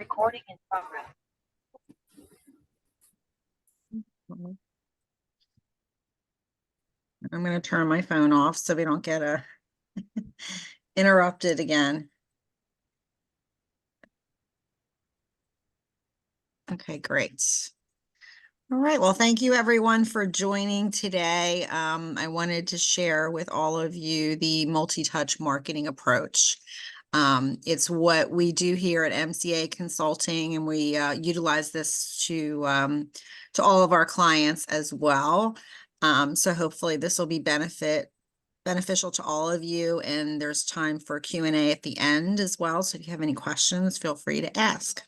Recording in progress. I'm going to turn my phone off so we don't get interrupted again. Okay, great. All right, well, thank you everyone for joining today. I wanted to share with all of you the multi-touch marketing approach. It's what we do here at MCA Consulting, and we utilize this to all of our clients as well. So hopefully this will be beneficial to all of you, and there's time for Q&A at the end as well. So if you have any questions, feel free to ask.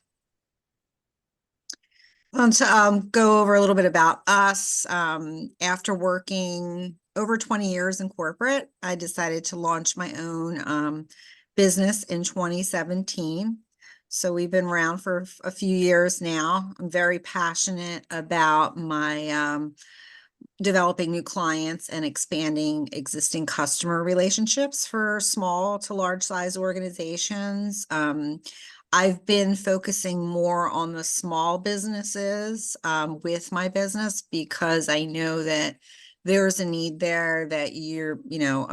To go over a little bit about us, after working over 20 years in corporate, I decided to launch my own business in 2017. So we've been around for a few years now. I'm very passionate about my developing new clients and expanding existing customer relationships for small to large size organizations. I've been focusing more on the small businesses with my business, because I know that there's a need there, that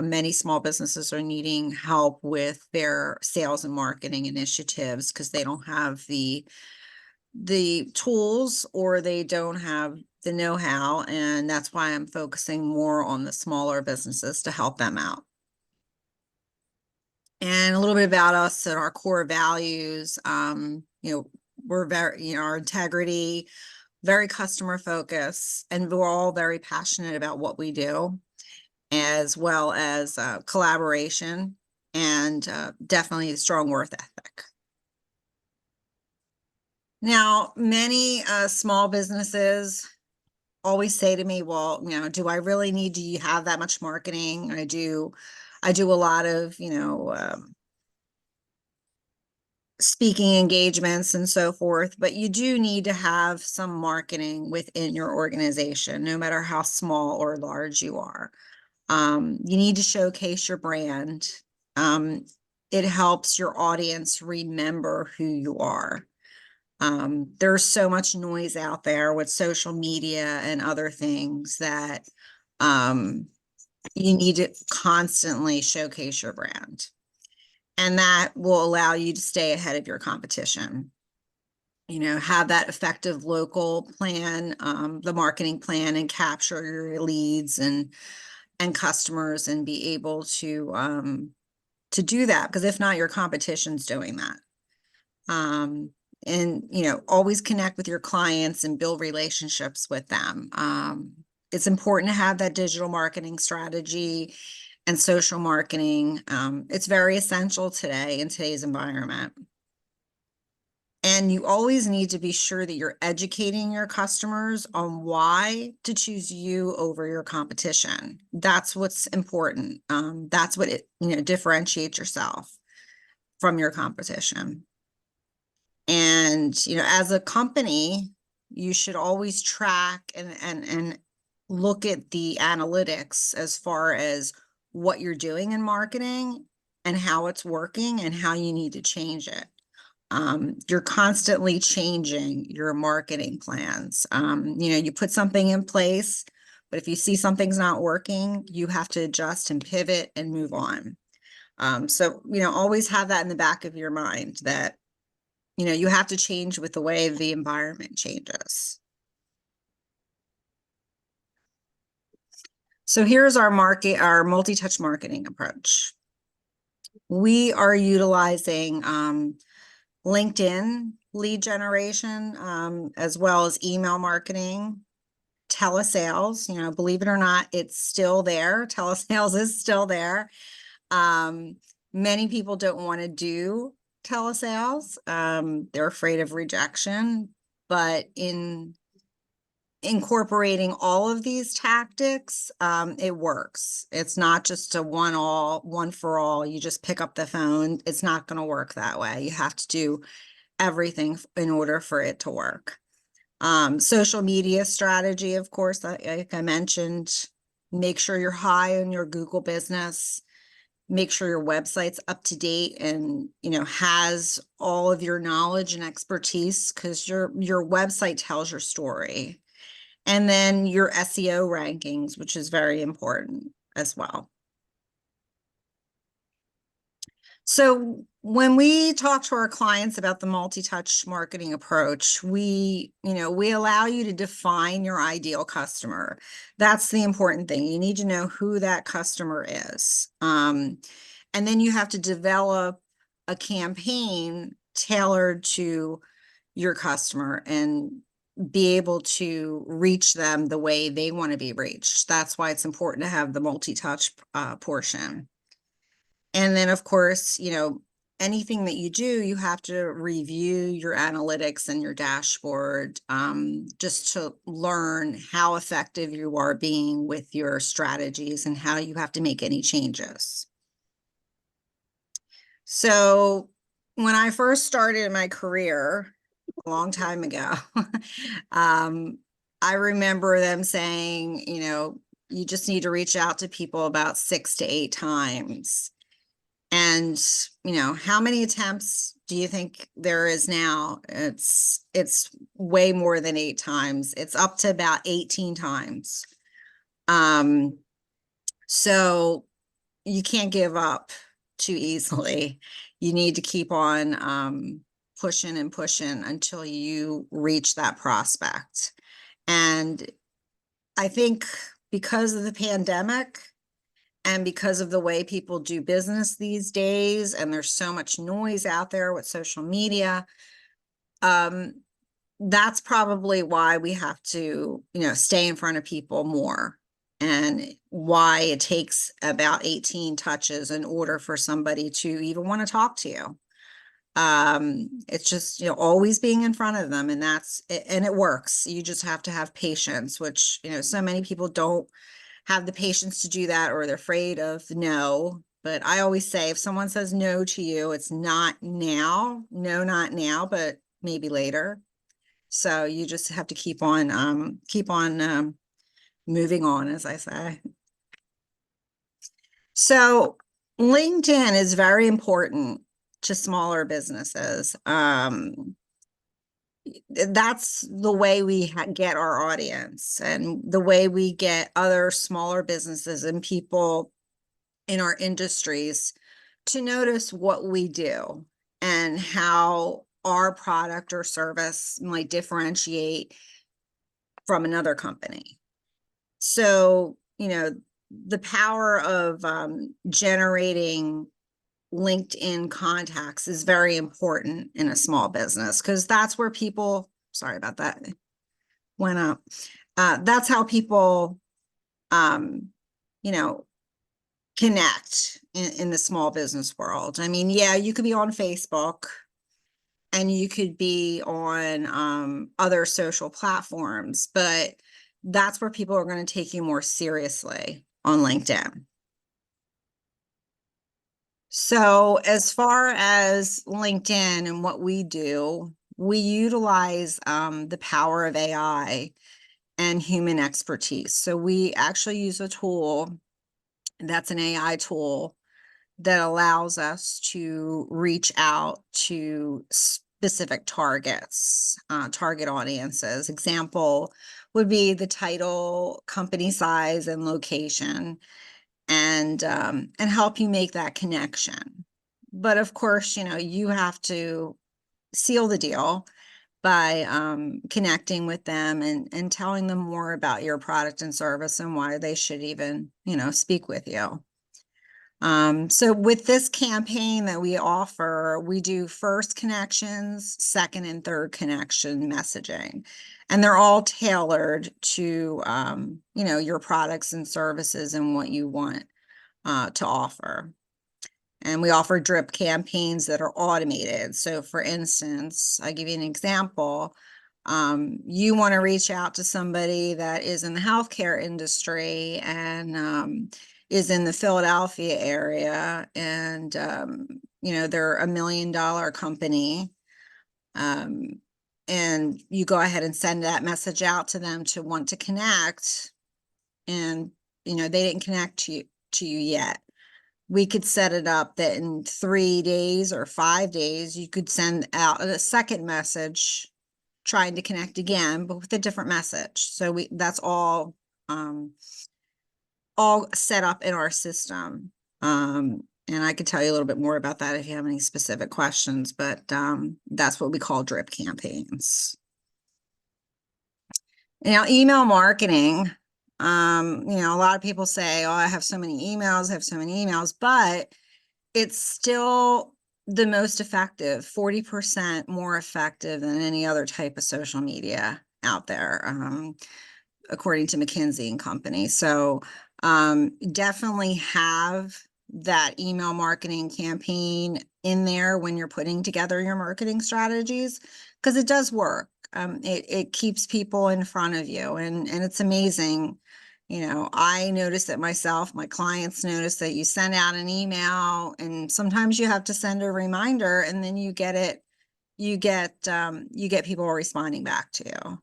many small businesses are needing help with their sales and marketing initiatives because they don't have the tools, or they don't have the know-how, and that's why I'm focusing more on the smaller businesses to help them out. And a little bit about us and our core values. We're very, our integrity, very customer focused, and we're all very passionate about what we do, as well as collaboration and definitely a strong work ethic. Now, many small businesses always say to me, well, do I really need to have that much marketing? I do a lot of, speaking engagements and so forth, but you do need to have some marketing within your organization, no matter how small or large you are. You need to showcase your brand. It helps your audience remember who you are. There's so much noise out there with social media and other things that you need to constantly showcase your brand. And that will allow you to stay ahead of your competition. Have that effective local plan, the marketing plan, and capture your leads and customers, and be able to do that, because if not, your competition's doing that. And always connect with your clients and build relationships with them. It's important to have that digital marketing strategy and social marketing. It's very essential today in today's environment. And you always need to be sure that you're educating your customers on why to choose you over your competition. That's what's important. That's what differentiates yourself from your competition. And, as a company, you should always track and look at the analytics as far as what you're doing in marketing and how it's working and how you need to change it. You're constantly changing your marketing plans. You put something in place, but if you see something's not working, you have to adjust and pivot and move on. So, always have that in the back of your mind, that you have to change with the way the environment changes. So here's our multi-touch marketing approach. We are utilizing LinkedIn lead generation, as well as email marketing, telesales. Believe it or not, it's still there. Telesales is still there. Many people don't want to do telesales. They're afraid of rejection, but in incorporating all of these tactics, it works. It's not just a one for all. You just pick up the phone. It's not going to work that way. You have to do everything in order for it to work. Social media strategy, of course, like I mentioned, make sure you're high on your Google business. make sure your website's up to date and, has all of your knowledge and expertise, because your website tells your story. And then your SEO rankings, which is very important as well. So when we talk to our clients about the multi-touch marketing approach, we allow you to define your ideal customer. That's the important thing. You need to know who that customer is. And then you have to develop a campaign tailored to your customer and be able to reach them the way they want to be reached. That's why it's important to have the multi-touch portion. And then, of course, anything that you do, you have to review your analytics and your dashboard, just to learn how effective you are being with your strategies and how you have to make any changes. So when I first started my career a long time ago, I remember them saying, you just need to reach out to people about 6 to 8 times. And, how many attempts do you think there is now? It's way more than 8 times. It's up to about 18 times. So you can't give up too easily. You need to keep on pushing and pushing until you reach that prospect. And I think because of the pandemic, and because of the way people do business these days, and there's so much noise out there with social media, that's probably why we have to, stay in front of people more, and why it takes about 18 touches in order for somebody to even want to talk to you. It's just, always being in front of them, and and it works. You just have to have patience, which, so many people don't have the patience to do that, or they're afraid of no. But I always say, if someone says no to you, it's not now. No, not now, but maybe later. So you just have to keep on moving on, as I say. So LinkedIn is very important to smaller businesses. That's the way we get our audience, and the way we get other smaller businesses and people in our industries to notice what we do and how our product or service might differentiate from another company. So, the power of generating LinkedIn contacts is very important in a small business, because that's where people, sorry about that, went up. That's how people, connect in the small business world. I mean, yeah, you could be on Facebook, and you could be on other social platforms, but that's where people are going to take you more seriously, on LinkedIn. So as far as LinkedIn and what we do, we utilize the power of AI and human expertise. So we actually use a tool that's an AI tool that allows us to reach out to specific targets, target audiences. Example would be the title, company size, and location, and help you make that connection. But of course, you have to seal the deal by connecting with them and telling them more about your product and service and why they should even, speak with you. So with this campaign that we offer, we do first connections, second and third connection messaging, and they're all tailored to, your products and services and what you want to offer. And we offer drip campaigns that are automated. So for instance, I give you an example. You want to reach out to somebody that is in the healthcare industry and is in the Philadelphia area, and they're $1 million company. And you go ahead and send that message out to them to want to connect, and they didn't connect to you yet. we could set it up that in 3 days or 5 days, you could send out a second message trying to connect again, but with a different message. So that's all set up in our system. And I could tell you a little bit more about that if you have any specific questions, but that's what we call drip campaigns. Now, email marketing, a lot of people say, oh, I have so many emails, but it's still the most effective, 40% more effective than any other type of social media out there, according to McKinsey and Company. So definitely have that email marketing campaign in there when you're putting together your marketing strategies, because it does work. It keeps people in front of you, and it's amazing. I notice it myself, my clients notice that you send out an email and sometimes you have to send a reminder, and then you get people responding back to you.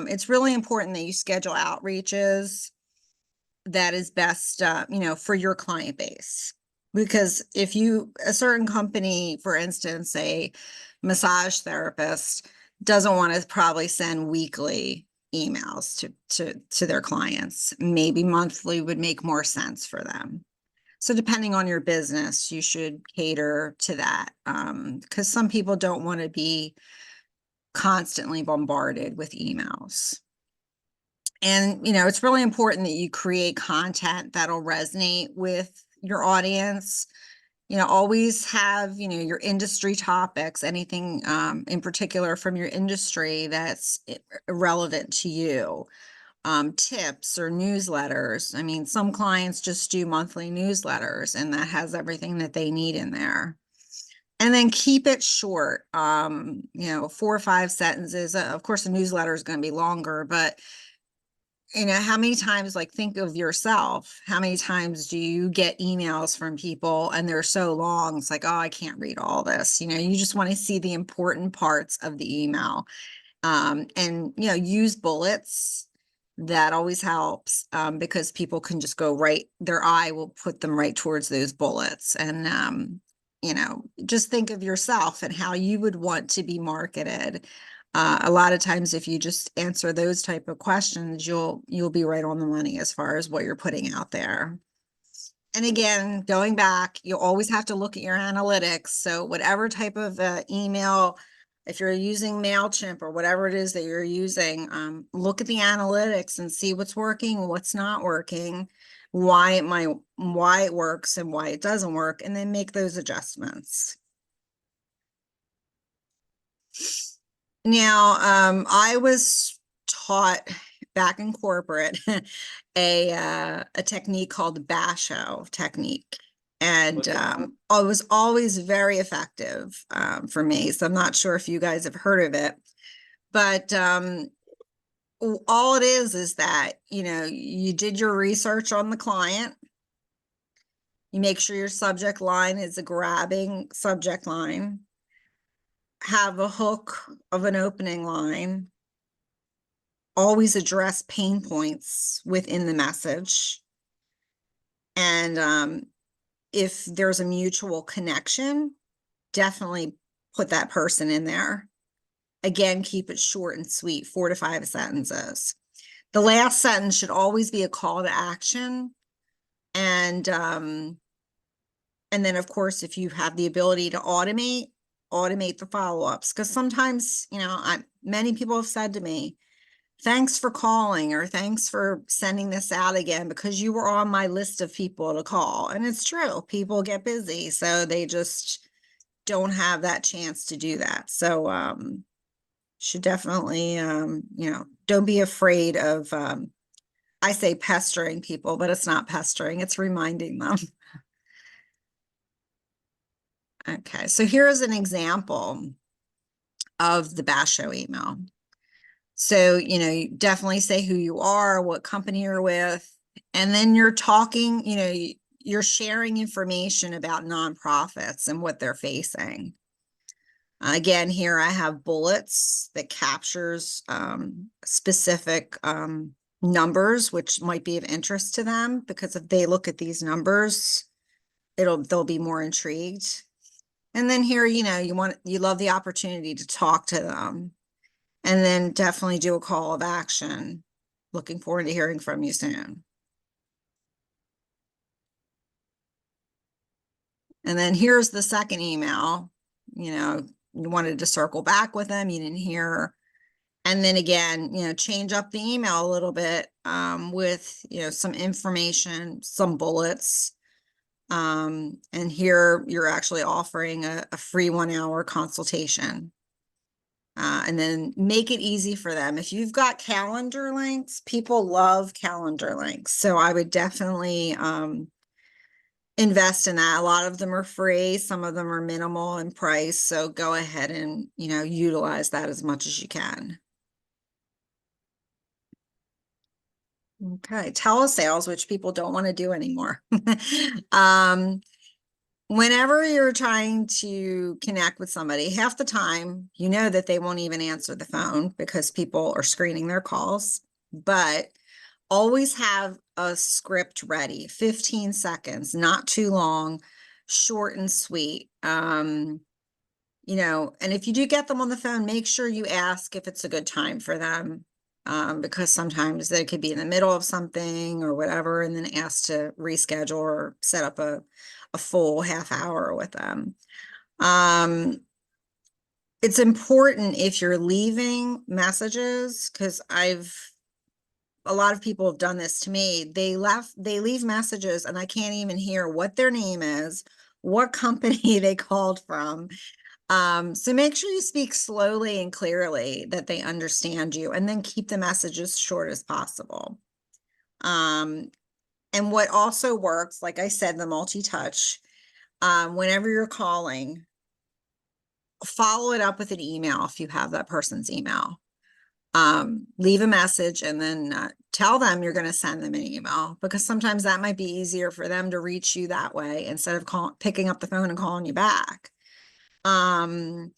It's really important that you schedule outreaches that is best, for your client base. Because if a certain company, for instance, a massage therapist, doesn't want to probably send weekly emails to their clients, maybe monthly would make more sense for them. So depending on your business, you should cater to that, because some people don't want to be constantly bombarded with emails. And, it's really important that you create content that'll resonate with your audience. Always have, your industry topics, anything in particular from your industry that's relevant to you. Tips or newsletters. I mean, some clients just do monthly newsletters, and that has everything that they need in there. And then keep it short, 4 or 5 sentences. Of course, the newsletter is going to be longer, but how many times, think of yourself, how many times do you get emails from people and they're so long, it's like, oh, I can't read all this. You just want to see the important parts of the email. And use bullets. That always helps, because people can just go right, their eye will put them right towards those bullets. And just think of yourself and how you would want to be marketed. A lot of times, if you just answer those type of questions, you'll be right on the money as far as what you're putting out there. And again, going back, you always have to look at your analytics. So whatever type of email, if you're using MailChimp or whatever it is that you're using, look at the analytics and see what's working, what's not working, why it works and why it doesn't work, and then make those adjustments. Now, I was taught back in corporate a technique called the Basho technique. And it was always very effective for me. So I'm not sure if you guys have heard of it, but all it is that, you did your research on the client. You make sure your subject line is a grabbing subject line. Have a hook of an opening line. Always address pain points within the message. And if there's a mutual connection, definitely put that person in there. Again, keep it short and sweet, 4 to 5 sentences. The last sentence should always be a call to action. And then, of course, if you have the ability to automate the follow-ups, because sometimes, many people have said to me, thanks for calling, or thanks for sending this out again, because you were on my list of people to call. And it's true, people get busy, so they just don't have that chance to do that. So should definitely, don't be afraid of, I say pestering people, but it's not pestering, it's reminding them. Okay, so here's an example of the Basho email. So, you definitely say who you are, what company you're with, and then you're talking, you're sharing information about nonprofits and what they're facing. Again, here I have bullets that captures specific numbers, which might be of interest to them, because if they look at these numbers, they'll be more intrigued. And then here, you love the opportunity to talk to them, and then definitely do a call of action. Looking forward to hearing from you soon. And then here's the second email. You wanted to circle back with them, you didn't hear. And then again, change up the email a little bit, with, some information, some bullets. And here you're actually offering a free 1-hour consultation. And then make it easy for them. If you've got calendar links, people love calendar links. So I would definitely, invest in that. A lot of them are free. Some of them are minimal in price. So go ahead and, utilize that as much as you can. Okay, telesales, which people don't want to do anymore. Whenever you're trying to connect with somebody, half the time, that they won't even answer the phone because people are screening their calls, but always have a script ready, 15 seconds, not too long, short and sweet. And if you do get them on the phone, make sure you ask if it's a good time for them. Because sometimes they could be in the middle of something or whatever, and then ask to reschedule or set up a full half hour with them. It's important if you're leaving messages, because a lot of people have done this to me. They leave messages and I can't even hear what their name is, what company they called from. So make sure you speak slowly and clearly that they understand you, and then keep the message as short as possible. And what also works, like I said, the multi-touch, whenever you're calling, follow it up with an email if you have that person's email. Leave a message and then tell them you're going to send them an email, because sometimes that might be easier for them to reach you that way instead of picking up the phone and calling you back. And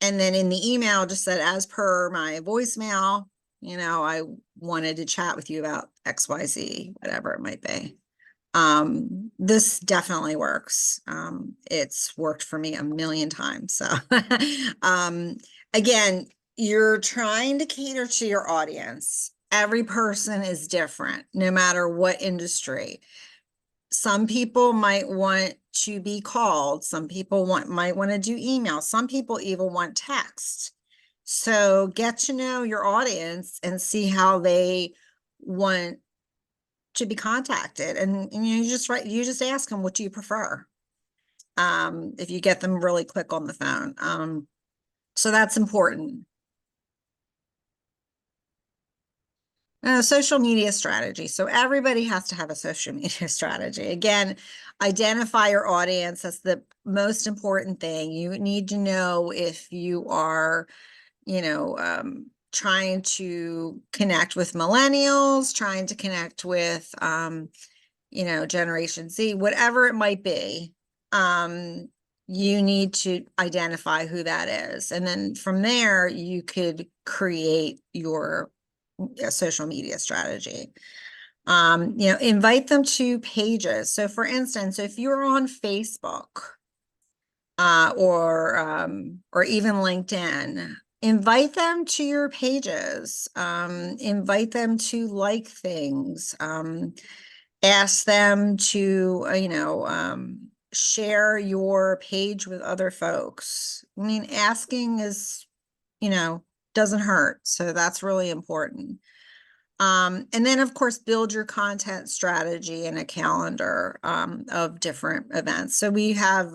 then in the email, just said, as per my voicemail, I wanted to chat with you about XYZ, whatever it might be. This definitely works. It's worked for me a million times. So, again, you're trying to cater to your audience. Every person is different, no matter what industry. Some people might want to be called. Some people might want to do email. Some people even want text. So get to know your audience and see how they want to be contacted. And you just ask them, what do you prefer? If you get them really quick on the phone. So that's important. Social media strategy. So everybody has to have a social media strategy. Again, identify your audience. That's the most important thing. You need to know if you are, trying to connect with millennials, trying to connect with, Generation Z, whatever it might be. You need to identify who that is. And then from there, you could create your social media strategy. Invite them to pages. So for instance, if you're on Facebook, or even LinkedIn, invite them to your pages. Invite them to like things. Ask them to, share your page with other folks. I mean, asking doesn't hurt. So that's really important. And then of course, build your content strategy and a calendar, of different events. So we have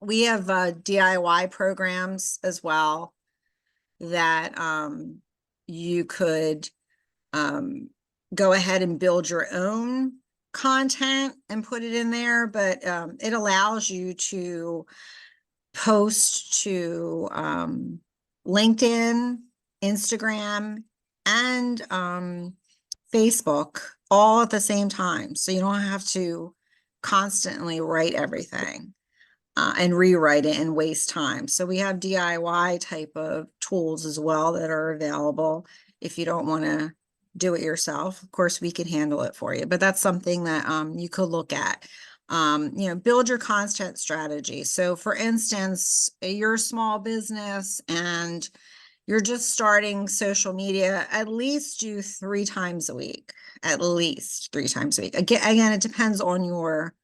DIY programs as well that, you could, go ahead and build your own content and put it in there, but it allows you to post to LinkedIn, Instagram, and Facebook all at the same time. So you don't have to constantly write everything and rewrite it and waste time. So we have DIY type of tools as well that are available if you don't want to do it yourself. Of course, we can handle it for you, but that's something that you could look at. Build your content strategy. So for instance, you're a small business and you're just starting social media, at least do 3 times a week, at least 3 times a week. Again, it depends on your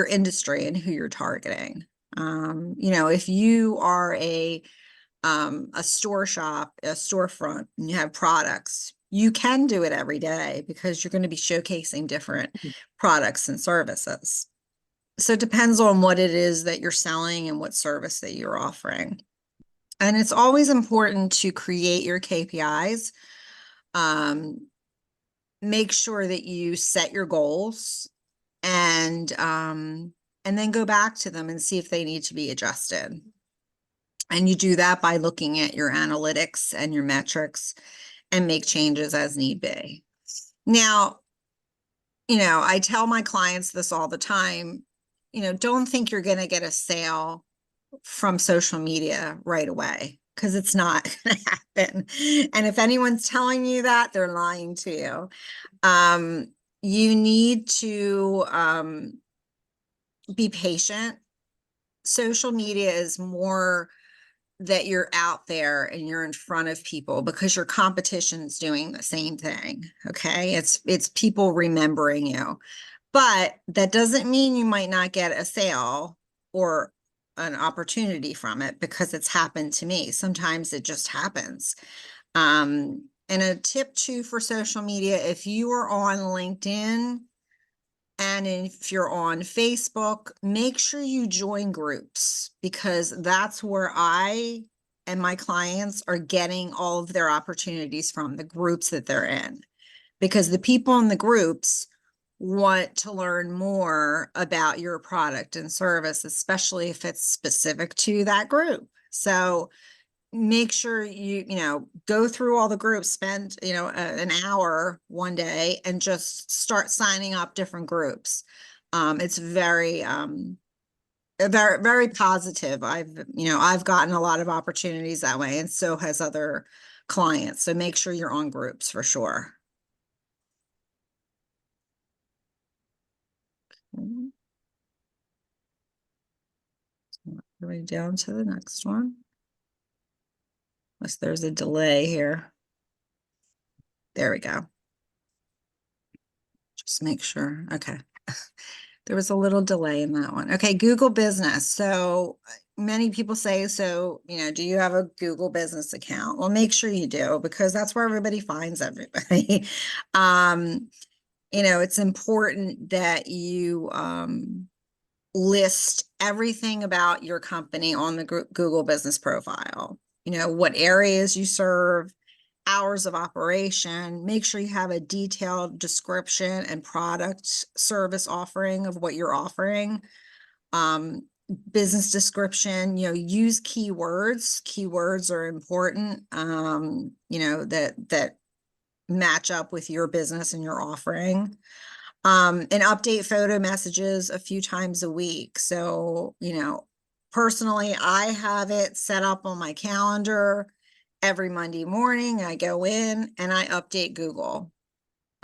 industry and who you're targeting. If you are a store shop, a storefront, and you have products, you can do it every day because you're going to be showcasing different products and services. So it depends on what it is that you're selling and what service that you're offering. And it's always important to create your KPIs. Make sure that you set your goals and then go back to them and see if they need to be adjusted. And you do that by looking at your analytics and your metrics and make changes as need be. Now, I tell my clients this all the time, don't think you're going to get a sale from social media right away, because it's not going to happen. And if anyone's telling you that, they're lying to you. You need to be patient. Social media is more that you're out there and you're in front of people because your competition is doing the same thing. Okay. It's people remembering you, but that doesn't mean you might not get a sale or an opportunity from it, because it's happened to me. Sometimes it just happens. And a tip too for social media, if you are on LinkedIn and if you're on Facebook, make sure you join groups, because that's where I and my clients are getting all of their opportunities from, the groups that they're in, because the people in the groups want to learn more about your product and service, especially if it's specific to that group. So make sure you go through all the groups, spend an hour one day and just start signing up different groups. It's very very, very positive. I've gotten a lot of opportunities that way, and so has other clients. So make sure you're on groups for sure. Okay. Right down to the next one. Unless there's a delay here. There we go. Just make sure. Okay. There was a little delay in that one. Okay, Google Business. So many people say, so, do you have a Google Business account? Well, make sure you do, because that's where everybody finds everybody. It's important that you list everything about your company on the Google Business profile. What areas you serve, hours of operation. Make sure you have a detailed description and product service offering of what you're offering. Business description, use keywords. Keywords are important, that match up with your business and your offering. And update photo messages a few times a week. So, personally, I have it set up on my calendar. Every Monday morning, I go in and I update Google.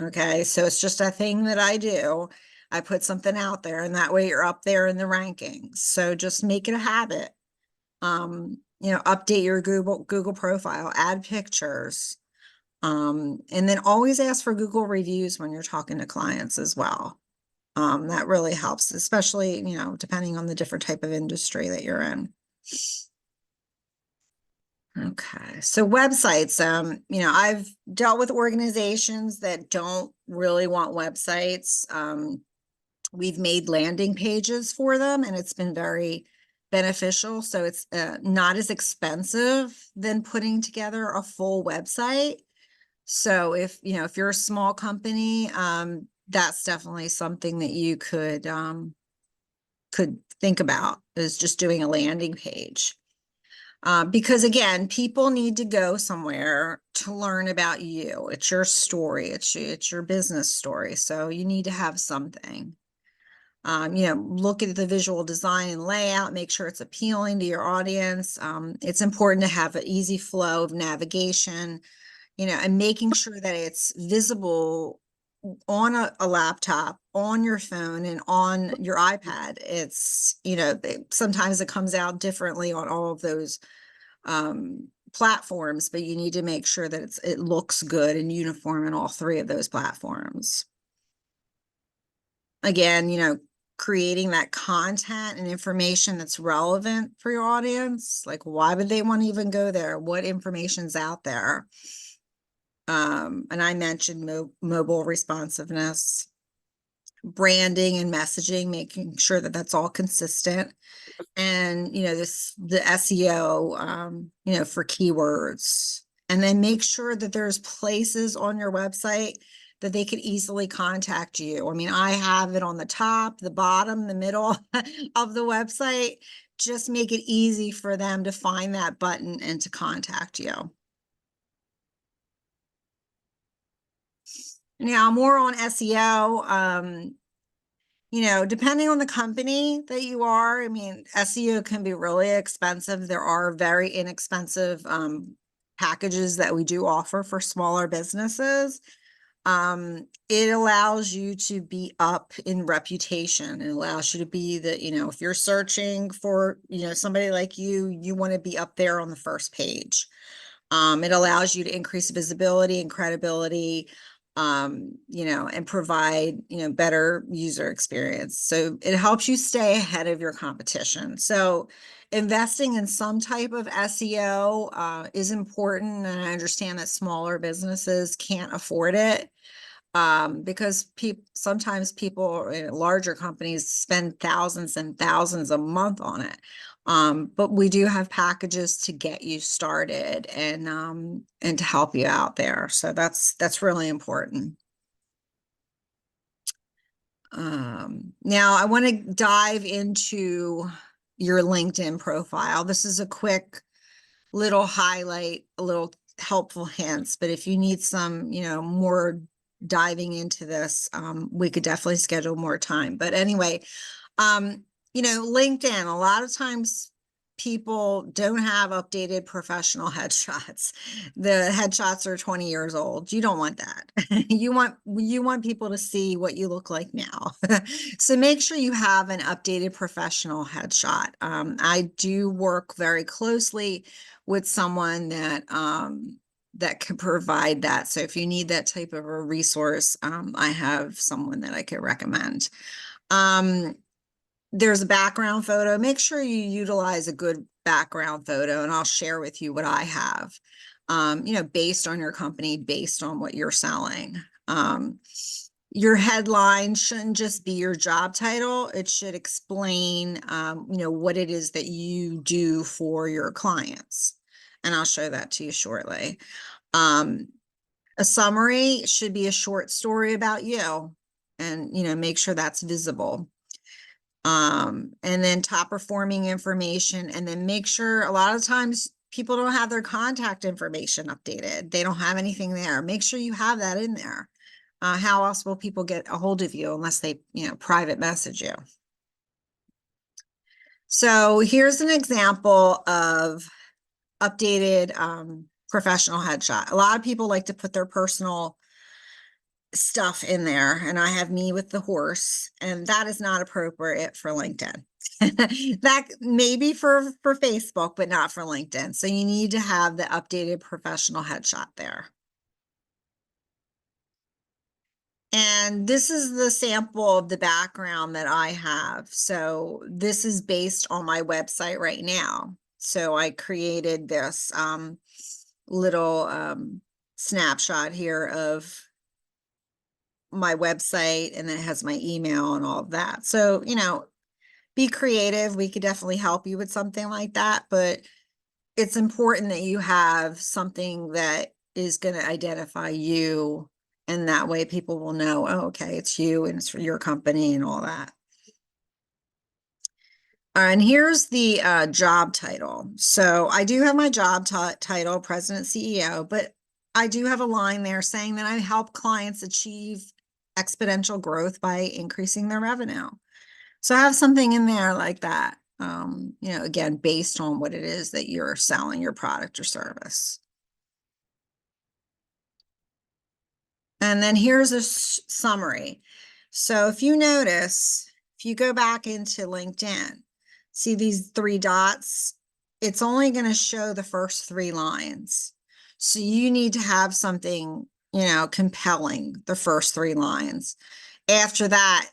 Okay, so it's just a thing that I do. I put something out there, and that way you're up there in the rankings. So just make it a habit. Update your Google profile, add pictures. And then always ask for Google reviews when you're talking to clients as well. That really helps, especially, depending on the different type of industry that you're in. Okay, so websites, I've dealt with organizations that don't really want websites. We've made landing pages for them, and it's been very beneficial. So it's not as expensive than putting together a full website. So if you're a small company, that's definitely something that you could think about, is just doing a landing page. Because again, people need to go somewhere to learn about you. It's your story. It's your business story. So you need to have something. Look at the visual design and layout, make sure it's appealing to your audience. It's important to have an easy flow of navigation. and making sure that it's visible on a laptop, on your phone, and on your iPad. It's, sometimes it comes out differently on all of those platforms, but you need to make sure that it looks good and uniform in all three of those platforms. Again, creating that content and information that's relevant for your audience. Like, why would they want to even go there? What information's out there? And I mentioned mobile responsiveness, branding and messaging, making sure that that's all consistent. And, the SEO, for keywords. And then make sure that there's places on your website that they could easily contact you. I mean, I have it on the top, the bottom, the middle of the website. Just make it easy for them to find that button and to contact you. Now, more on SEO, depending on the company that you are, I mean, SEO can be really expensive. There are very inexpensive packages that we do offer for smaller businesses. It allows you to be up in reputation. It allows you to be if you're searching for, somebody like you want to be up there on the first page. It allows you to increase visibility and credibility, and provide, better user experience. So it helps you stay ahead of your competition. So investing in some type of SEO is important. And I understand that smaller businesses can't afford it. Because sometimes people in larger companies spend thousands and thousands a month on it. But we do have packages to get you started and to help you out there. So that's really important. Now I want to dive into your LinkedIn profile. This is a quick little highlight, a little helpful hints, but if you need some, more diving into this, we could definitely schedule more time. But anyway, LinkedIn, a lot of times people don't have updated professional headshots. The headshots are 20 years old. You don't want that. You want people to see what you look like now. So make sure you have an updated professional headshot. I do work very closely with someone that can provide that. So if you need that type of a resource, I have someone that I could recommend. There's a background photo. Make sure you utilize a good background photo, and I'll share with you what I have, based on your company, based on what you're selling. Your headline shouldn't just be your job title. It should explain, what it is that you do for your clients. And I'll show that to you shortly. A summary should be a short story about you, and, make sure that's visible. And then top performing information, and then make sure, a lot of times people don't have their contact information updated. They don't have anything there. Make sure you have that in there. How else will people get a hold of you unless they, private message you? So here's an example of updated professional headshot. A lot of people like to put their personal stuff in there, and I have me with the horse, and that is not appropriate for LinkedIn. That may be for Facebook, but not for LinkedIn. So you need to have the updated professional headshot there. And this is the sample of the background that I have. So this is based on my website right now. So I created this little snapshot here of my website, and then it has my email and all of that. So, be creative. We could definitely help you with something like that, but it's important that you have something that is going to identify you, and that way people will know, oh, okay, it's you and it's for your company and all that. And here's the job title. So I do have my job title, President CEO, but I do have a line there saying that I help clients achieve exponential growth by increasing their revenue. So I have something in there like that, again, based on what it is that you're selling, your product or service. And then here's a summary. So if you notice, if you go back into LinkedIn, see these three dots, it's only going to show the first three lines. So you need to have something, compelling the first three lines. After that,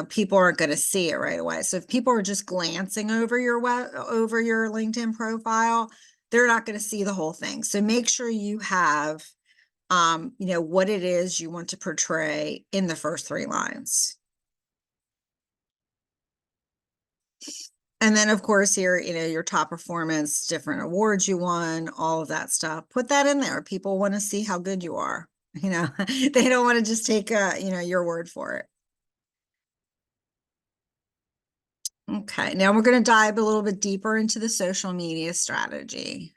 people aren't going to see it right away. So if people are just glancing over your LinkedIn profile, they're not going to see the whole thing. So make sure you have what it is you want to portray in the first three lines. And then of course here, your top performance, different awards you won, all of that stuff. Put that in there. People want to see how good you are. They don't want to just take your word for it. Okay, now we're going to dive a little bit deeper into the social media strategy.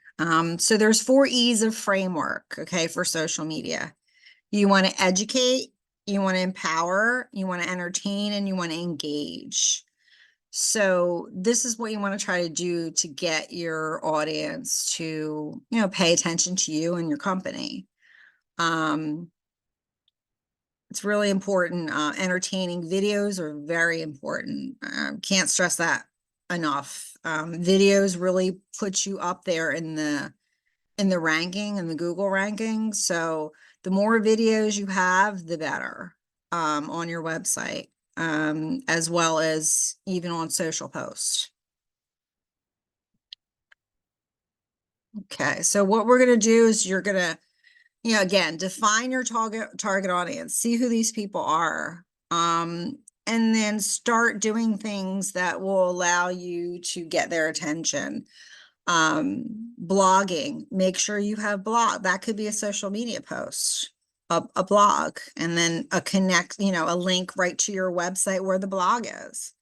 So there's 4 E's of framework, okay, for social media. You want to educate, you want to empower, you want to entertain, and you want to engage. So this is what you want to try to do to get your audience to, pay attention to you and your company. It's really important. Entertaining videos are very important. Can't stress that enough. Videos really put you up there in the ranking, in the Google rankings. So the more videos you have, the better on your website, as well as even on social posts. Okay, so what we're going to do is you're going to, again, define your target audience, see who these people are, and then start doing things that will allow you to get their attention. Blogging, make sure you have blog. That could be a social media post, a blog, and then a link right to your website where the blog is.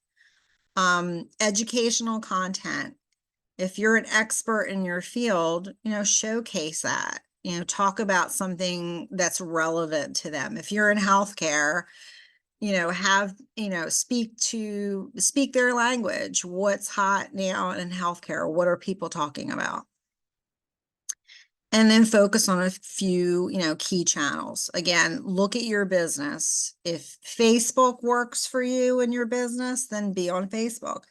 Educational content. If you're an expert in your field, showcase that, talk about something that's relevant to them. If you're in healthcare, speak their language. What's hot now in healthcare? What are people talking about? And then focus on a few, key channels. Again, look at your business. If Facebook works for you in your business, then be on Facebook.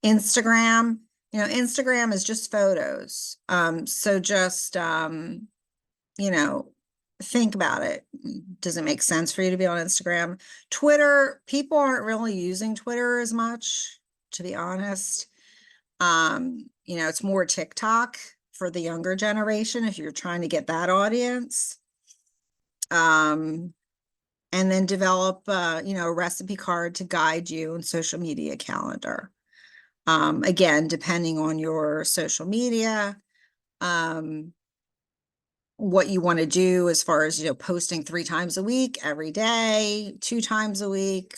Instagram, Instagram is just photos. So just, think about it. Does it make sense for you to be on Instagram? Twitter, people aren't really using Twitter as much, to be honest. It's more TikTok for the younger generation if you're trying to get that audience. And then develop, a recipe card to guide you in social media calendar. Again, depending on your social media, what you want to do as far as, posting 3 times a week, every day, 2 times a week,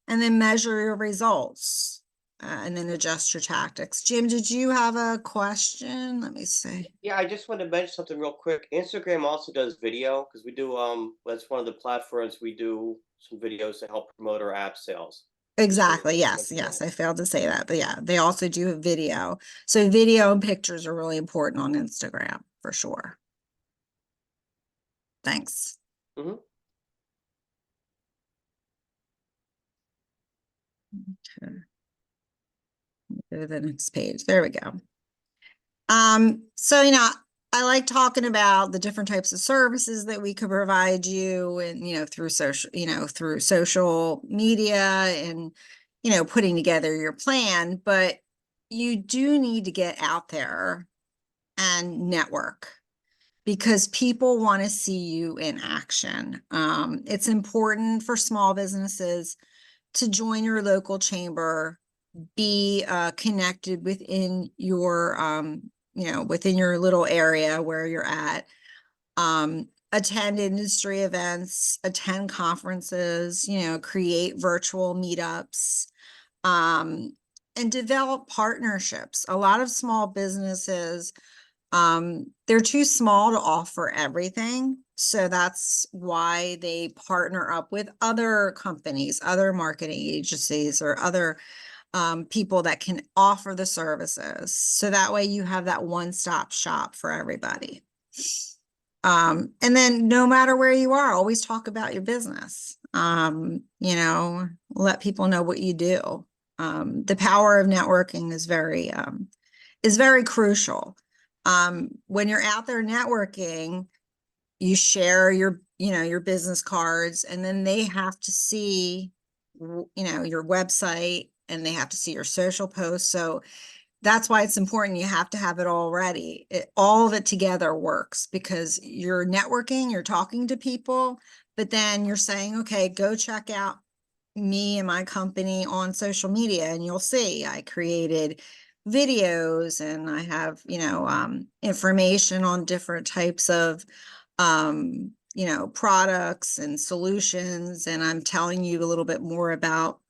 and then measure your results, and then adjust your tactics. Jim, did you have a question? Let me see. Yeah, I just wanted to mention something real quick. Instagram also does video because we do that's one of the platforms we do some videos to help promote our app sales. Just wanted Exactly. to Yes. mention Yes. that. I failed to say that, but yeah, they also do a video. So video and pictures are really important on Instagram for sure. Thanks. Hmm. Okay. Go to the next page. There we go. So, I like talking about the different types of services that we could provide you and, through social media and, putting together your plan, but you do need to get out there and network because people want to see you in action. It's important for small businesses to join your local chamber, be connected within your within your little area where you're at. Attend industry events, attend conferences, create virtual meetups, and develop partnerships. A lot of small businesses, they're too small to offer everything. So that's why they partner up with other companies, other marketing agencies, or other people that can offer the services. So that way you have that one-stop shop for everybody. And then no matter where you are, always talk about your business. You know, let people know what you do. The power of networking is very crucial. When you're out there networking, you share your, you know, your business cards, and then they have to see, you know, your website, and they have to see your social posts. So that's why it's important. You have to have it all ready. All of it together works because you're networking, you're talking to people, but then you're saying, okay, go check out me and my company on social media, and you'll see I created videos, and I have, you know, information on different types of, you know, products and solutions. And I'm telling you a little bit more about,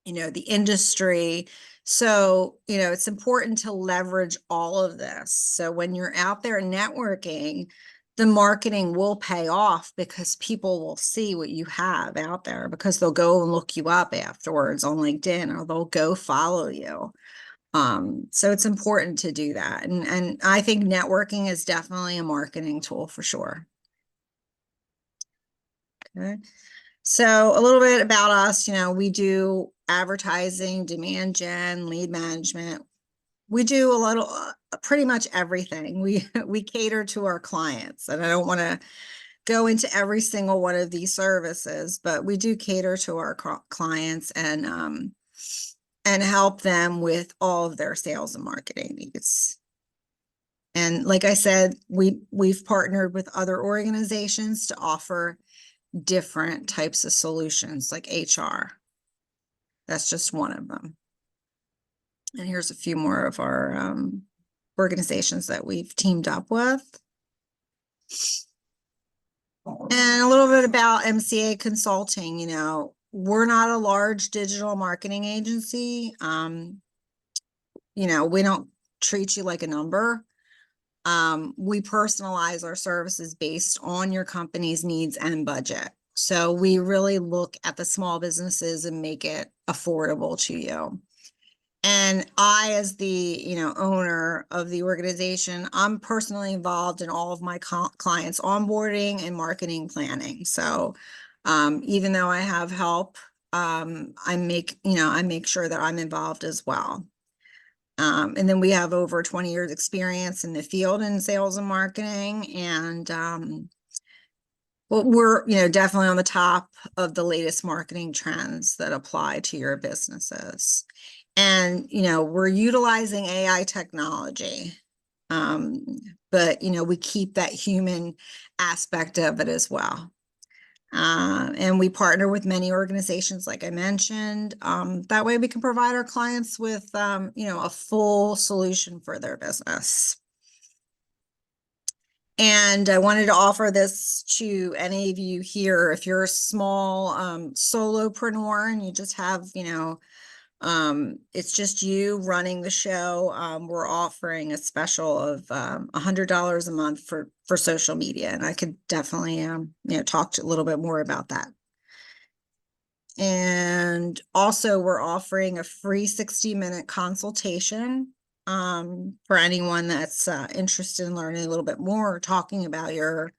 you know, the industry. So, you know, it's important to leverage all of this. So when you're out there networking, the marketing will pay off because people will see what you have out there, because they'll go and look you up afterwards on LinkedIn, or they'll go follow you. So it's important to do that. And I think networking is definitely a marketing tool for sure. Okay. So a little bit about us, you know, we do advertising, demand gen, lead management. We do a little, pretty much everything. We cater to our clients, and I don't want to go into every single one of these services, but we do cater to our clients and help them with all of their sales and marketing needs. And like I said, we've partnered with other organizations to offer different types of solutions like HR. That's just one of them. And here's a few more of our organizations that we've teamed up with. And a little bit about MCA Consulting. You know, we're not a large digital marketing agency. You know, we don't treat you like a number. We personalize our services based on your company's needs and budget. So we really look at the small businesses and make it affordable to you. And I, as the, you know, owner of the organization, I'm personally involved in all of my clients' onboarding and marketing planning. So even though I have help, I make sure that I'm involved as well. And then we have over 20 years experience in the field in sales and marketing. And well, we're, you know, definitely on the top of the latest marketing trends that apply to your businesses. And, you know, we're utilizing AI technology, but, you know, we keep that human aspect of it as well. And we partner with many organizations, like I mentioned. That way we can provide our clients with, you know, a full solution for their business. And I wanted to offer this to any of you here. If you're a small solopreneur and you just have, you know, it's just you running the show, we're offering a special of $100 a month for social media, and I could definitely you know, talk a little bit more about that. And also we're offering a free 60-minute consultation for anyone that's interested in learning a little bit more, or talking about your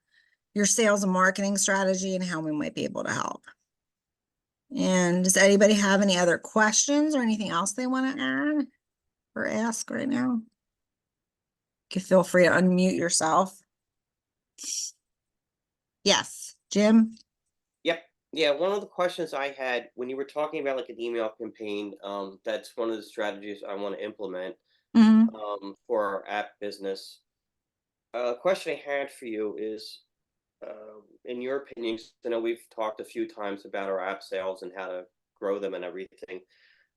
sales and marketing strategy and how we might be able to help. And does anybody have any other questions or anything else they want to add or ask right now? You can feel free to unmute yourself. Yes, Jim? Yep. Yeah, one of the questions I had when you were talking about like an email campaign, that's one of the strategies I want to implement for our app business. A question I had for you is, in your opinion, 'cause I know we've talked a few times about our app sales and how to grow them and everything.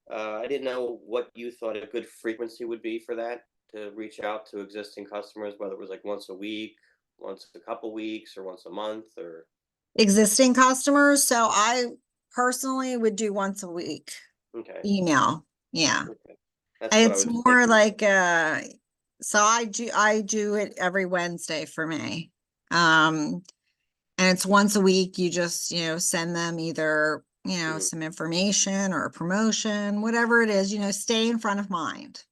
I didn't know what you thought a good frequency would be for that, to reach out to existing customers, whether it was like once a week, once a couple weeks, or once a month, or Existing customers. So I personally would do once a week okay, email. Yeah. okay. That's what I It's was more thinking. like so I do it every Wednesday for me. And it's once a week. You just, you know, send them either, you know, Mhm. some information or a promotion, whatever it is, you know, stay in front of mind.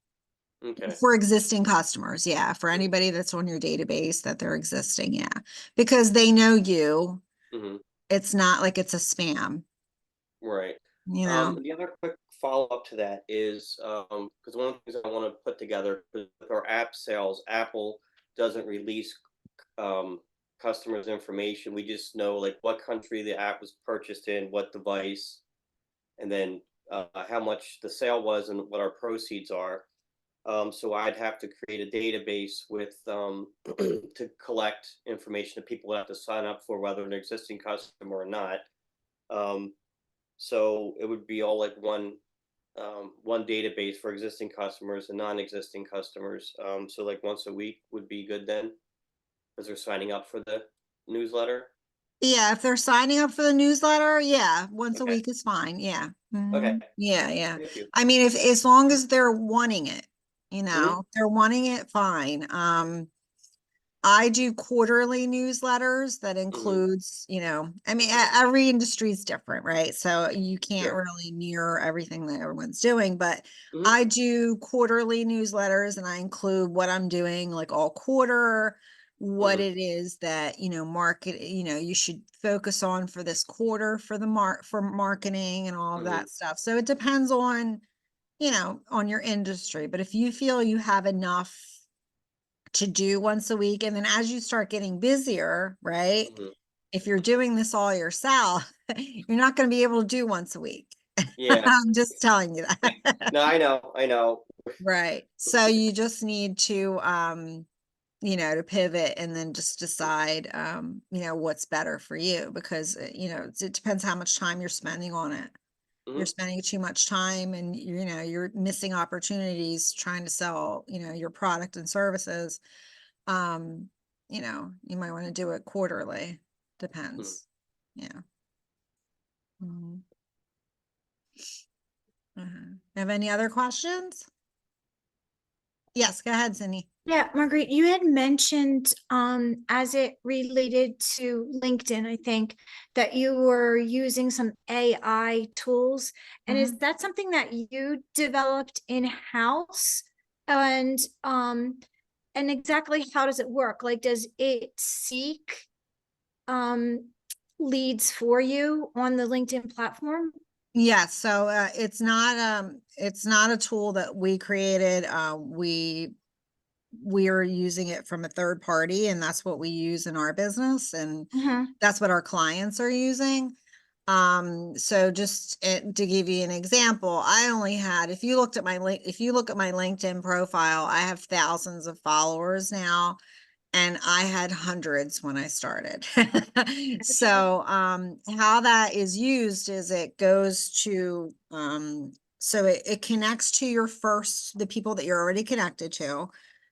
Okay. For existing customers, yeah. For anybody that's on your database that they're existing, yeah. Because they know you. Mm-hmm. It's not like it's a spam, Right. you know? The other quick follow-up to that is, because one of the things I want to put together with our app sales, Apple doesn't release um, customers' information. We just know like what country the app was purchased in, what device, and then how much the sale was and what our proceeds are. So I'd have to create a database with to collect information that people have to sign up for, whether an existing customer or not. Um, so it would be all like one database for existing customers and non-existing customers. So like once a week would be good then, because they're signing up for the newsletter. Yeah, if they're signing up for the newsletter, yeah, once a Okay. week is fine. Yeah. Okay. Yeah, yeah. Thank you. I mean, if as long as they're wanting it, Hmm. if they're wanting it, fine. I do quarterly newsletters that Hmm. includes, I mean, every industry is different, right? So you can't Sure. really mirror everything that everyone's doing, but Hmm. I do quarterly newsletters and I include what I'm doing like all quarter, what Hmm. it is that, market, you should focus on for this quarter for for marketing and all of Hmm. that stuff. So it depends on, on your industry, but if you feel you have enough to do once a week. And then as you start getting busier, right? Hmm. If you're doing this all yourself, you're not going to be able to do once a week. Yeah. I'm just telling you that. No, I know. I know. Right. So you just need to, to pivot and then just decide, what's better for you because, it depends how much time you're spending on it. You're Hmm. spending too much time and you're missing opportunities trying to sell, your product and services. Um, you might want to do it quarterly. Hmm. Depends. Yeah. Mhm. Have any other questions? Yes, go ahead, Cindy. Yeah, Marguerite, you had mentioned as it related to LinkedIn, I think, that you were using some AI tools. And is Mhm. that something that you developed in-house? And exactly how does it work? Like, does it seek um leads for you on the LinkedIn platform? Yes, so it's not a tool that we created. We are using it from a third party and that's what we use in our business and Mm-hmm. that's what our clients are using. So just to give you an example, I only had, if you look at my LinkedIn profile, I have thousands of followers now and I had hundreds when I started. Okay. So, how that is used is it goes to, so it connects to the people that you're already connected to.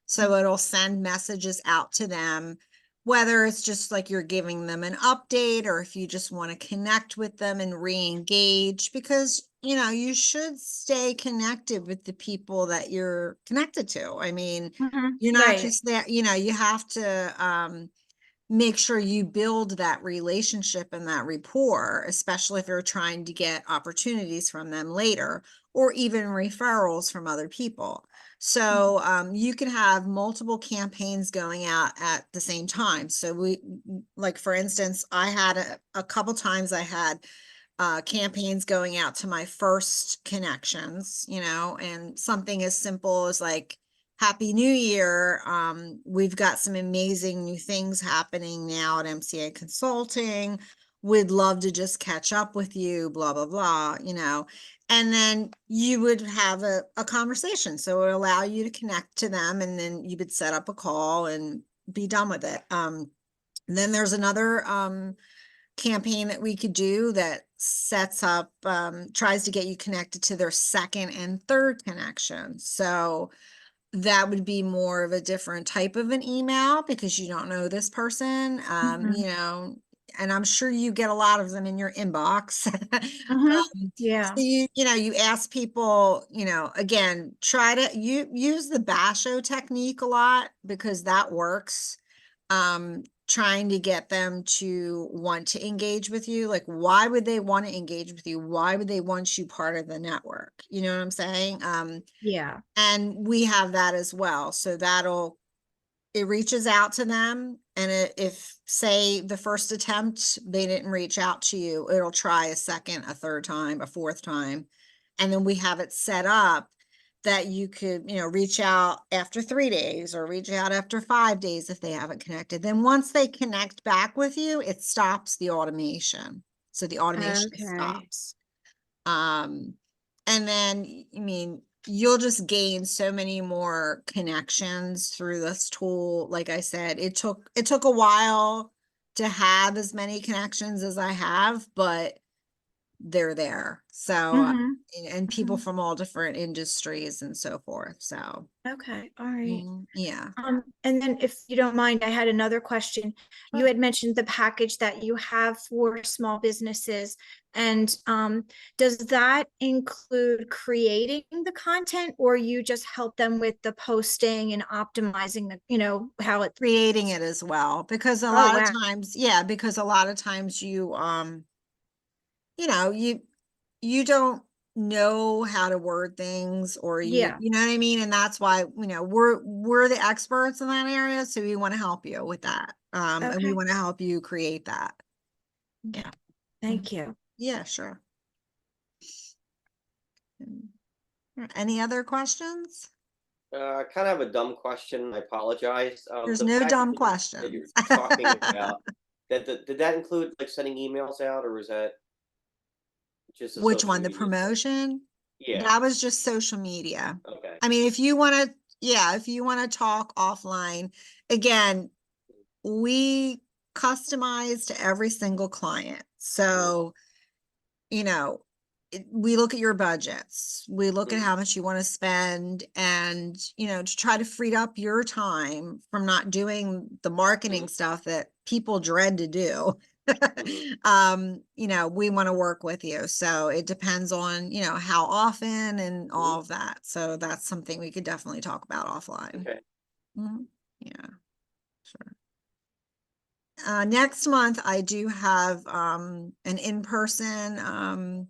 So it'll send messages out to them, whether it's just like you're giving them an update or if you just want to connect with them and re-engage because, you should stay connected with the people that you're connected to. I mean, Mm-hmm. you're not Right. just there, you have to make sure you build that relationship and that rapport, especially if you're trying to get opportunities from them later or even referrals from other people. So you can have multiple campaigns going out at the same time. So like for instance, I had a couple times I had campaigns going out to my first connections, and something as simple as like, Happy New Year. We've got some amazing new things happening now at MCA Consulting. We'd love to just catch up with you, blah, blah, blah, and then you would have a conversation. So it would allow you to connect to them and then you would set up a call and be done with it. Then there's another campaign that we could do that sets up, tries to get you connected to their second and third connection. So that would be more of a different type of an email because you don't know this person, Mm-hmm. and I'm sure you get a lot of them in your inbox. Mm-hmm. So Yeah. you ask people, again, try to use the Basho technique a lot because that works. trying to get them to want to engage with you. Like, why would they want to engage with you? Why would they want you part of the network? You know what I'm saying? Yeah. And we have that as well. So it reaches out to them. And if say the first attempt, they didn't reach out to you, it'll try a second, a third time, a fourth time. And then we have it set up that you could, reach out after 3 days or reach out after 5 days if they haven't connected. Then once they connect back with you, it stops the automation. So the automation Okay. stops. And then, you'll just gain so many more connections through this tool. Like I said, it took a while to have as many connections as I have, but they're there. So, Mhm. and people Mhm. from all different industries and so forth. So, Okay, all right. yeah. And then if you don't mind, I had another question. You Sure. had mentioned the package that you have for small businesses. And does that include creating the content, or you just help them with the posting and optimizing how it? Creating it as well, because a Oh, lot of wow. times, you, you don't know how to word things, or Yeah. you know what I mean? And that's why, we're the experts in that area. So we want to help you with that. And we Okay. want to help you create that. Yeah. Thank you. Yeah, sure. Any other questions? I kind of have a dumb question. I apologize. There's The no package dumb that you're questions. talking about, did that include like sending emails out, or was that just the Which social one? The media stuff? promotion? Yeah. That was just social media. Okay. I mean, if you want to talk offline, again, we customize to every single client. So, we look at your budgets, we look at Mhm. how much you want to spend, and, to try to free up your time from not doing the marketing Mhm. stuff that people dread to do. Mhm. We want to work with you. So it depends on, how often and Mhm. all of that. So that's something we could definitely talk about offline. Okay. Yeah, sure. Next month, I do have an in-person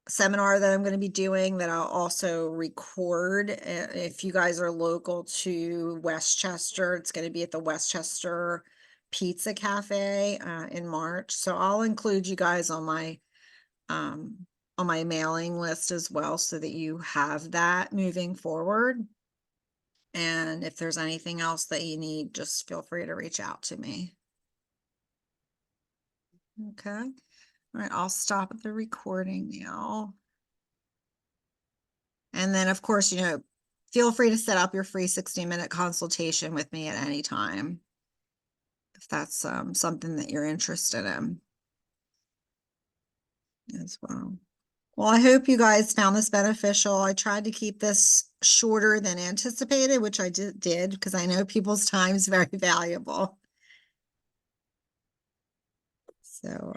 seminar that I'm going to be doing that I'll also record. If you guys are local to Westchester, it's going to be at the Westchester Pizza Cafe in March. So I'll include you guys on my mailing list as well, so that you have that moving forward. And if there's anything else that you need, just feel free to reach out to me. Okay. All right, I'll stop the recording now. And then, of course, feel free to set up your free 60-minute consultation with me at any time, if that's something that you're interested in as well. Well, I hope you guys found this beneficial. I tried to keep this shorter than anticipated, which I did because I know people's time is very valuable. So,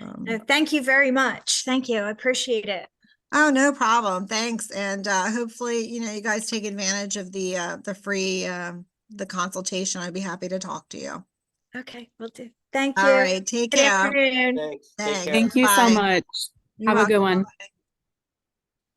Thank you very much. Thank you. I appreciate it. oh, no problem. Thanks. And hopefully, you guys take advantage of the free the consultation. I'd be happy to talk to you. Okay, will do. Thank All you. right, take Good care. afternoon. Thanks. Take Thanks. care. Thank you so Bye. much. You're Have a good welcome. one. Bye.